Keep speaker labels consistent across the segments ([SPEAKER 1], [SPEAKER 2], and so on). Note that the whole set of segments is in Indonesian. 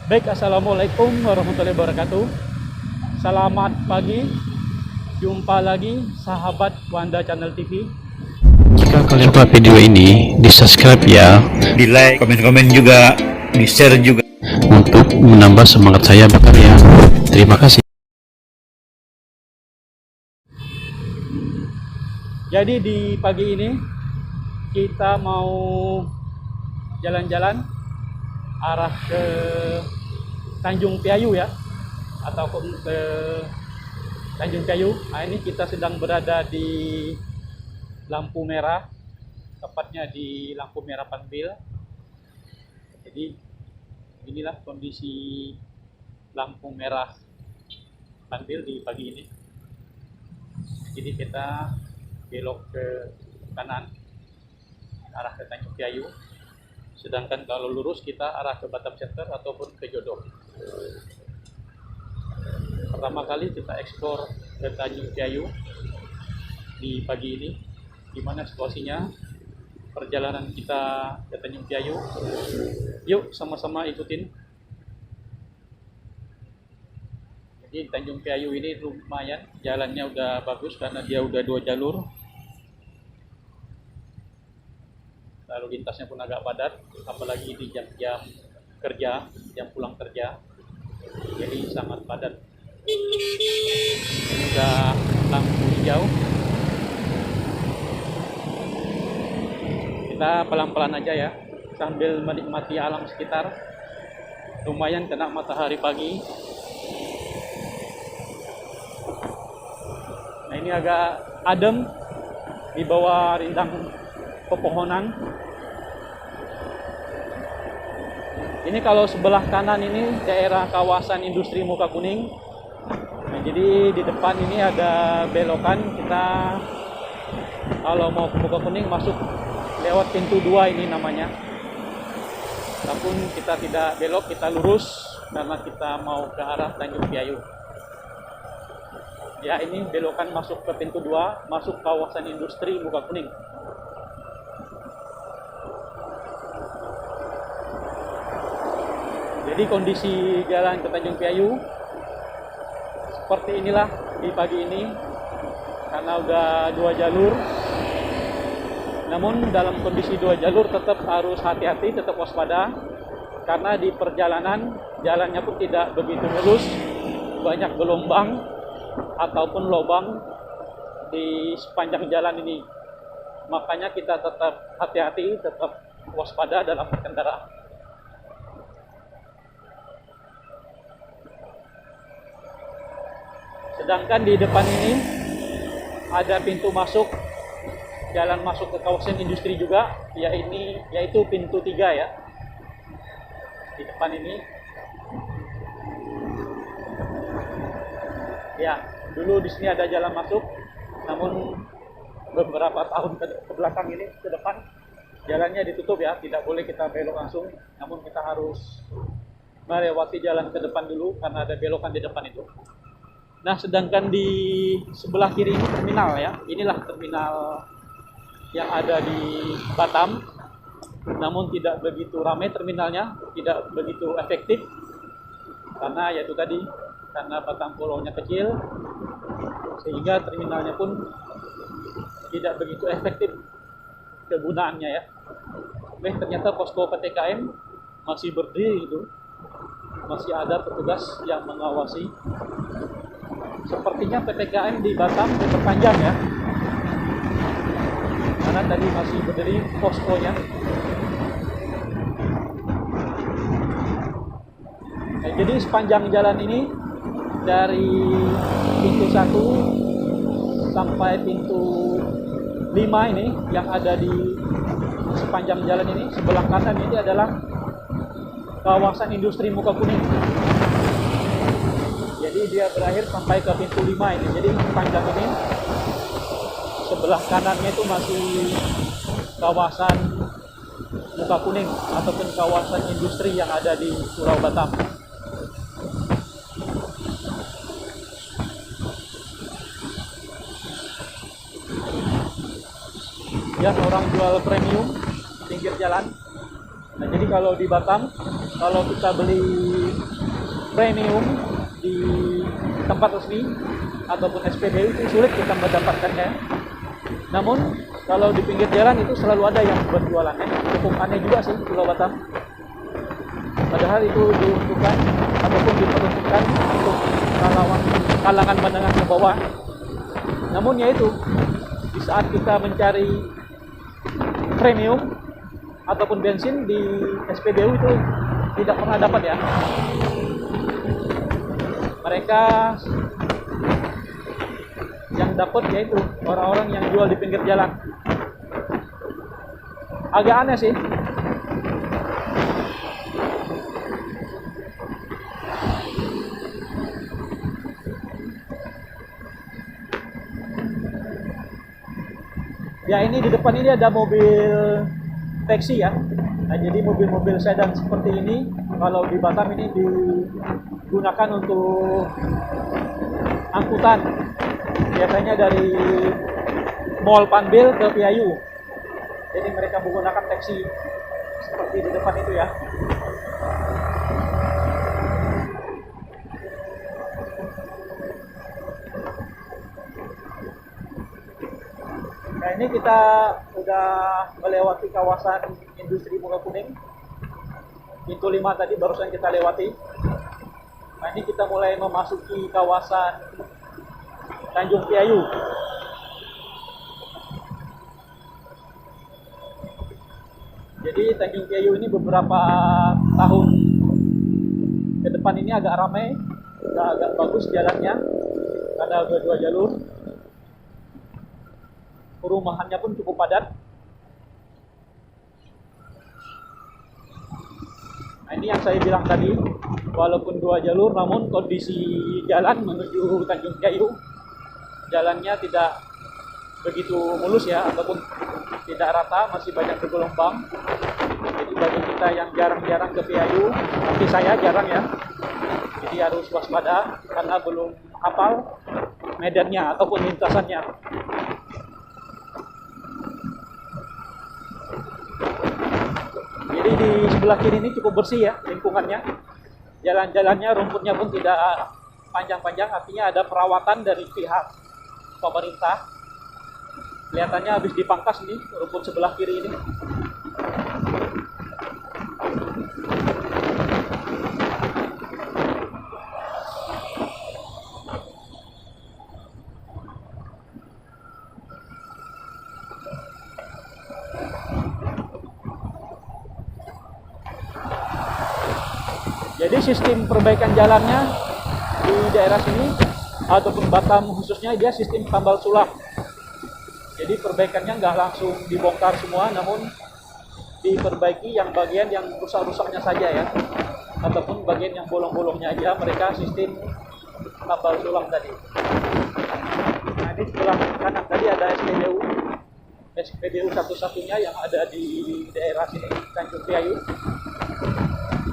[SPEAKER 1] Baik, assalamualaikum warahmatullahi wabarakatuh. Selamat pagi, jumpa lagi sahabat Wanda Channel TV.
[SPEAKER 2] Jika kalian suka video ini, di subscribe ya,
[SPEAKER 3] di like, komen-komen juga, di share juga
[SPEAKER 2] untuk menambah semangat saya berkarya. Terima kasih.
[SPEAKER 1] Jadi di pagi ini kita mau jalan-jalan arah ke Tanjung Piayu ya, ataupun ke Tanjung Piayu. Nah, ini kita sedang berada di lampu merah, tepatnya di lampu merah Panbil. Jadi inilah kondisi lampu merah Panbil di pagi ini. Jadi kita belok ke kanan arah ke Tanjung Piayu, sedangkan kalau lurus kita arah ke Batam Center ataupun ke Jodoh. Pertama kali kita eksplor ke Tanjung Piayu di pagi ini. Gimana situasinya perjalanan kita ke Tanjung Piayu? Yuk sama-sama ikutin. Jadi Tanjung Piayu ini lumayan, jalannya udah bagus karena dia udah 2 jalur. Lalu lintasnya pun agak padat, apalagi di jam-jam kerja, jam pulang kerja, jadi sangat padat. Ini udah lampu hijau. Kita pelan-pelan aja ya, sambil menikmati alam sekitar. Lumayan kena matahari pagi. Nah, ini agak adem di bawah rindang pepohonan. Ini kalau sebelah kanan ini daerah kawasan industri Muka Kuning. Nah, jadi di depan ini ada belokan. Kita kalau mau ke Muka Kuning masuk lewat pintu 2 ini namanya. Walaupun kita tidak belok, kita lurus karena kita mau ke arah Tanjung Piayu. Ya, ini belokan masuk ke pintu 2, masuk kawasan industri Muka Kuning. Jadi kondisi jalan ke Tanjung Piayu seperti inilah di pagi ini, karena udah 2 jalur. Namun dalam kondisi 2 jalur tetap harus hati-hati, tetap waspada, karena di perjalanan jalannya pun tidak begitu mulus, banyak gelombang ataupun lubang di sepanjang jalan ini. Makanya kita tetap hati-hati, tetap waspada dalam berkendara. Sedangkan di depan ini ada pintu masuk, jalan masuk ke kawasan industri juga, yaitu pintu 3 ya. Di depan ini. Ya, dulu di sini ada jalan masuk, namun beberapa tahun ke belakang ini, ke depan jalannya ditutup ya, tidak boleh kita belok langsung, namun kita harus melewati jalan ke depan dulu karena ada belokan di depan itu. Nah, sedangkan di sebelah kiri ini terminal ya. Inilah terminal yang ada di Batam. Namun tidak begitu ramai terminalnya, tidak begitu efektif. Karena yaitu tadi, karena Batam pulaunya kecil, sehingga terminalnya pun tidak begitu efektif kegunaannya ya. Ternyata posko PTKM masih berdiri itu. Masih ada petugas yang mengawasi. Sepertinya PPKM di Batam diperpanjang ya, karena tadi masih berdiri poskonya. Nah, jadi sepanjang jalan ini dari pintu 1 sampai pintu 5 ini yang ada di sepanjang jalan ini, sebelah kanan ini adalah kawasan industri Muka Kuning. Jadi dia berakhir sampai ke pintu 5 ini. Jadi panjang ini, sebelah kanannya itu masih kawasan Muka Kuning ataupun kawasan industri yang ada di Pulau Batam. Ya, orang jual premium pinggir jalan. Nah, jadi kalau di Batam, kalau kita beli premium di tempat resmi ataupun SPBU itu sulit kita mendapatkannya. Namun kalau di pinggir jalan itu selalu ada yang berjualannya. Cukup aneh juga sih Pulau Batam. Padahal itu diuntukkan ataupun diperuntukkan untuk kalangan menengah ke bawah. Namun ya itu, di saat kita mencari premium ataupun bensin di SPBU itu tidak pernah dapat ya. Mereka yang dapat yaitu orang-orang yang jual di pinggir jalan. Agak aneh sih. Ya, ini di depan ini ada mobil taksi ya. Nah, jadi mobil-mobil sedan seperti ini kalau di Batam ini digunakan untuk angkutan. Biasanya dari Mall Panbil ke Piayu. Jadi mereka menggunakan taksi seperti di depan itu ya. Nah, ini kita udah melewati kawasan industri Bunga Kuning. Pintu 5 tadi barusan kita lewati. Nah, ini kita mulai memasuki kawasan Tanjung Piayu. Jadi Tanjung Piayu ini beberapa tahun ke depan ini agak ramai, agak bagus jalannya, karena ada dua jalur. Perumahannya pun cukup padat. Nah, ini yang saya bilang tadi, walaupun dua jalur, namun kondisi jalan menuju Tanjung Piayu, jalannya tidak begitu mulus ya, ataupun tidak rata, masih banyak bergelombang. Jadi bagi kita yang jarang-jarang ke Piayu, tapi saya jarang ya, jadi harus waspada karena belum hafal medannya ataupun lintasannya. Jadi di sebelah kiri ini cukup bersih ya lingkungannya. Jalan-jalannya, rumputnya pun tidak panjang-panjang, artinya ada perawatan dari pihak pemerintah. Kelihatannya habis dipangkas nih rumput sebelah kiri ini. Jadi sistem perbaikan jalannya di daerah sini ataupun Batam khususnya, dia sistem tambal sulam. Jadi perbaikannya nggak langsung dibongkar semua, namun diperbaiki yang bagian yang rusak-rusaknya saja ya, ataupun bagian yang bolong-bolongnya aja. Mereka sistem tambal sulam tadi. Nah, ini sebelah kanan tadi ada SPBU satu-satunya yang ada di daerah sini, Tanjung Piayu.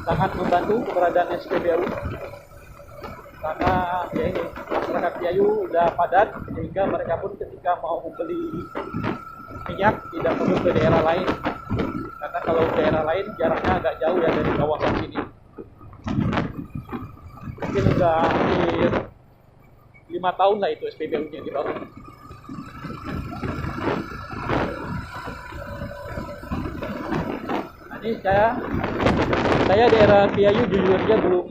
[SPEAKER 1] Sangat membantu keberadaan SPBU karena ya ini masyarakat Piayu udah padat, sehingga mereka pun ketika mau membeli minyak tidak perlu ke daerah lain, karena kalau daerah lain jaraknya agak jauh ya dari kawasan sini. Mungkin udah hampir 5 tahun lah itu SPBU-nya dibangun. Nah, ini saya daerah Piayu jujur aja belum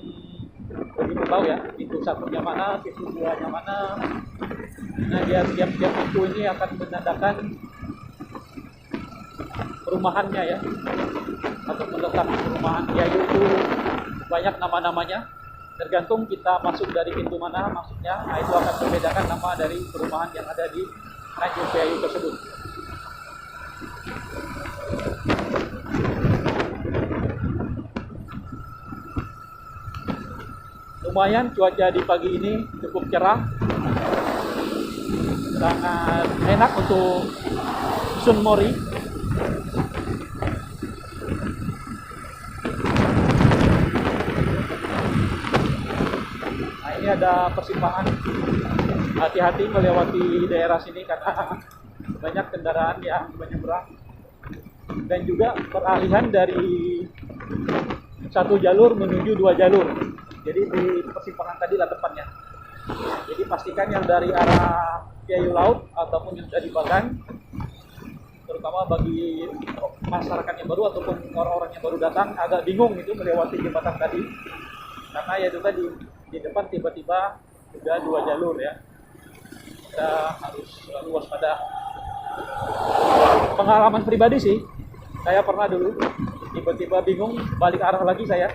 [SPEAKER 1] begitu tahu ya, pintu satunya mana, pintu duanya mana. Nah, dia tiap-tiap pintu ini akan menandakan perumahannya ya, atau letak perumahan Piayu itu banyak nama-namanya. Tergantung kita masuk dari pintu mana maksudnya, nah itu akan membedakan nama dari perumahan yang ada di Tanjung Piayu tersebut. Lumayan cuaca di pagi ini cukup cerah, sangat enak untuk sunmori. Nah, ini ada persimpangan, hati-hati melewati daerah sini karena banyak kendaraan yang menyeberang, dan juga peralihan dari satu jalur menuju dua jalur. Jadi di persimpangan tadi lah tepatnya. Jadi pastikan yang dari arah Piayu Laut ataupun yang dari Bagan, terutama bagi masyarakat yang baru ataupun orang-orang yang baru datang agak bingung itu melewati jembatan tadi, karena ya itu tadi di depan tiba-tiba sudah 2 jalur ya. Kita harus selalu waspada. Pengalaman pribadi sih, saya pernah dulu tiba-tiba bingung balik arah lagi saya,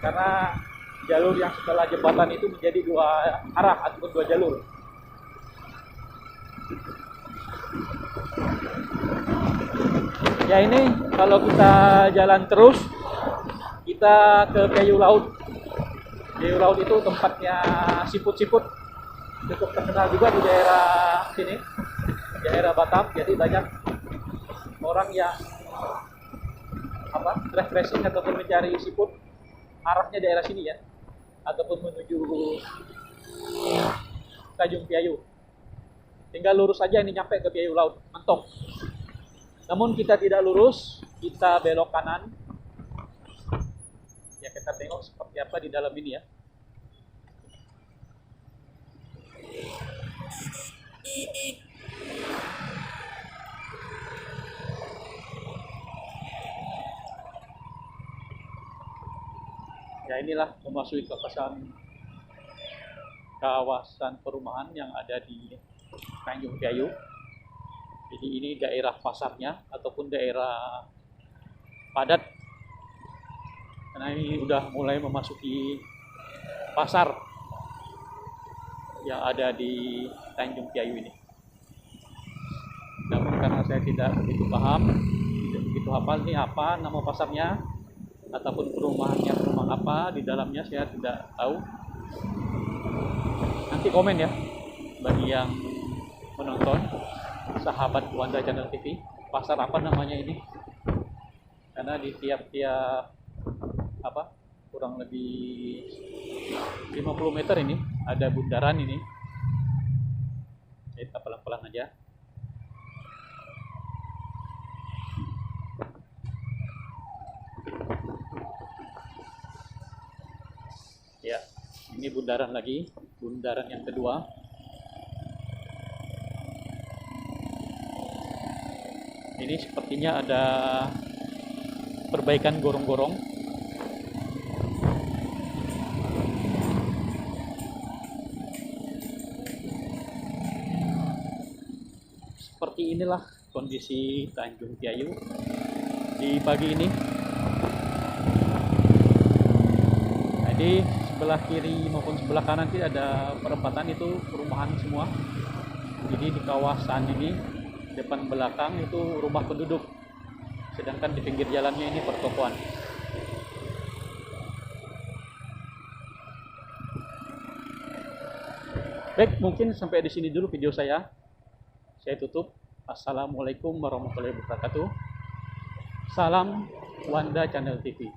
[SPEAKER 1] karena jalur yang setelah jembatan itu menjadi 2 arah ataupun 2 jalur. Ya ini kalau kita jalan terus kita ke Piayu Laut. Piayu Laut itu tempatnya siput-siput, cukup terkenal juga di daerah sini, daerah Batam. Jadi banyak orang yang refreshing ataupun mencari siput arahnya daerah sini ya, ataupun menuju Tanjung Piayu. Tinggal lurus saja ini nyampe ke Piayu Laut, mentok. Namun kita tidak lurus, kita belok kanan. Ya kita tengok seperti apa di dalam ini ya. Ya inilah memasuki kawasan perumahan yang ada di Tanjung Piayu. Jadi ini daerah pasarnya ataupun daerah padat. Karena ini udah mulai memasuki pasar yang ada di Tanjung Piayu ini. Namun karena saya tidak begitu paham, tidak begitu hafal ini apa nama pasarnya ataupun perumahannya rumah apa di dalamnya, saya tidak tahu. Nanti komen ya bagi yang menonton, sahabat Wanda Channel TV, pasar apa namanya ini, karena di tiap-tiap kurang lebih 50 meter ini ada bundaran ini. Kita pelan-pelan aja. Ya, ini bundaran lagi, bundaran yang kedua. Ini sepertinya ada perbaikan gorong-gorong. Seperti inilah kondisi Tanjung Piayu di pagi ini. Jadi sebelah kiri maupun sebelah kanan sih ada perempatan, itu perumahan semua. Jadi di kawasan ini depan belakang itu rumah penduduk, sedangkan di pinggir jalannya ini pertokoan. Baik, mungkin sampai di sini dulu video saya. Saya tutup. Assalamualaikum warahmatullahi wabarakatuh. Salam Wanda Channel TV.